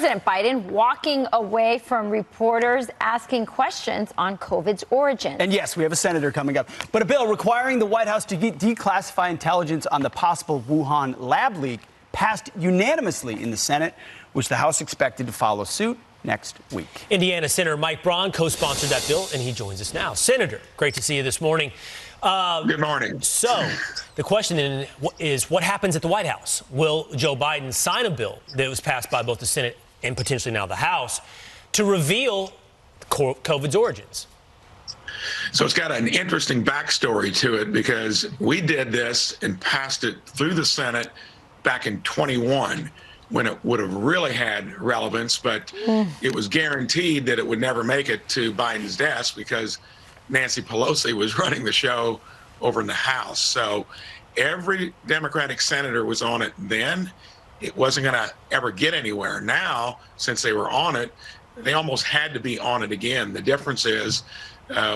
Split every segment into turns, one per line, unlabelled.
President Biden walking away from reporters asking questions on COVID's origin.
And yes, we have a senator coming up. But a bill requiring the White House to declassify intelligence on the possible Wuhan lab leak passed unanimously in the Senate, which the House expected to follow suit next week.
Indiana Senator Mike Braun co-sponsored that bill, and he joins us now. Senator, great to see you this morning.
Good morning.
So the question then is, what happens at the White House? Will Joe Biden sign a bill that was passed by both the Senate and potentially now the House to reveal COVID's origins?
So it's got an interesting backstory to it, because we did this and passed it through the Senate back in 21 when it would have really had relevance, but it was guaranteed that it would never make it to Biden's desk because Nancy Pelosi was running the show over in the House. So every Democratic senator was on it then. It wasn't going to ever get anywhere. Now, since they were on it, they almost had to be on it again. The difference is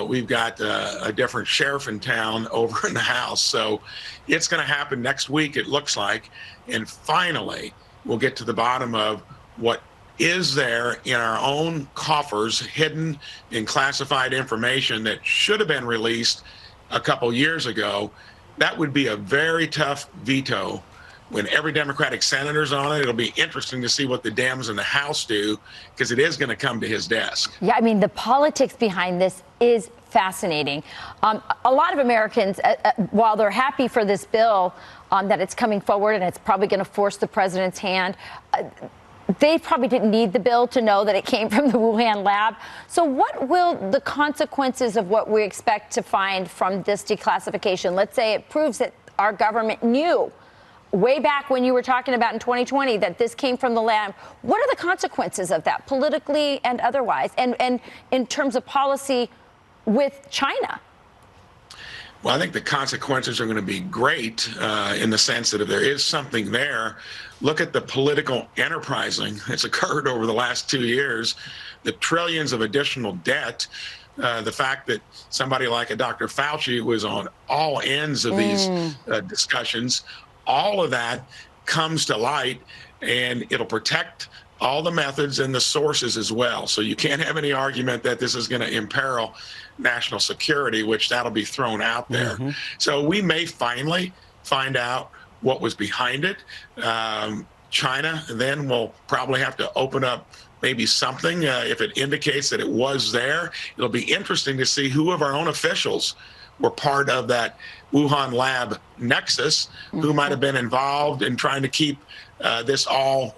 we've got a different sheriff in town over in the House. So it's going to happen next week, it looks like. And finally, we'll get to the bottom of what is there in our own coffers, hidden in classified information that should have been released a couple years ago. That would be a very tough veto when every Democratic senator's on it. It'll be interesting to see what the Dems in the House do, because it is going to come to his desk.
Yeah, I mean, the politics behind this is fascinating. A lot of Americans, while they're happy for this bill, that it's coming forward and it's probably going to force the president's hand, they probably didn't need the bill to know that it came from the Wuhan lab. So what will the consequences of what we expect to find from this declassification? Let's say it proves that our government knew way back when you were talking about in 2020 that this came from the lab. What are the consequences of that, politically and otherwise, and in terms of policy with China?
Well, I think the consequences are going to be great in the sense that if there is something there, look at the political enterprising that's occurred over the last 2 years, the trillions of additional debt, the fact that somebody like a Dr. Fauci was on all ends of these discussions, all of that comes to light, and it'll protect all the methods and the sources as well. So you can't have any argument that this is going to imperil national security, which that'll be thrown out there. So we may finally find out what was behind it. China then will probably have to open up maybe something if it indicates that it was there. It'll be interesting to see who of our own officials were part of that Wuhan lab nexus, who might have been involved in trying to keep this all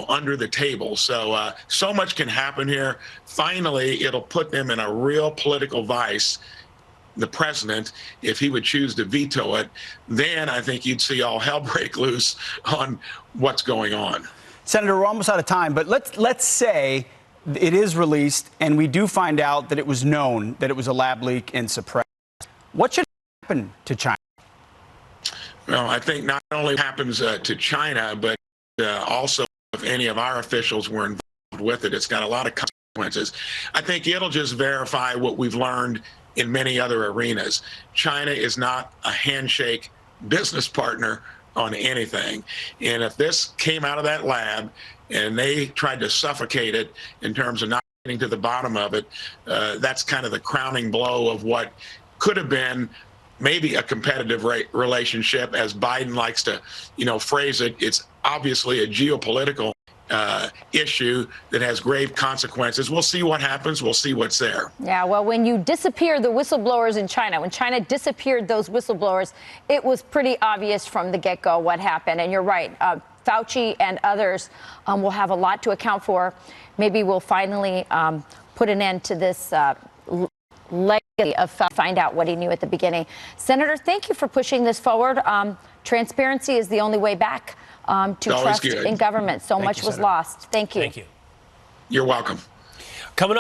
under the table. So so much can happen here. Finally, it'll put them in a real political vice, the president, if he would choose to veto it. Then I think you'd see all hell break loose on what's going on.
Senator, we're almost out of time, but let's say it is released and we do find out that it was known that it was a lab leak and suppressed. What should happen to China?
Well, I think not only happens to China, but also if any of our officials were involved with it, it's got a lot of consequences. I think it'll just verify what we've learned in many other arenas. China is not a handshake business partner on anything. And if this came out of that lab and they tried to suffocate it in terms of not getting to the bottom of it, that's kind of the crowning blow of what could have been maybe a competitive relationship, as Biden likes to, phrase it. It's obviously a geopolitical issue that has grave consequences. We'll see what happens. We'll see what's there.
Yeah, well, when you disappear the whistleblowers in China, when China disappeared those whistleblowers, it was pretty obvious from the get-go what happened. And you're right, Fauci and others will have a lot to account for. Maybe we'll finally put an end to this legacy of find out what he knew at the beginning. Senator, thank you for pushing this forward. Transparency is the only way back to trust in government. So much was lost. Thank you.
Thank you.
You're welcome.
Coming up.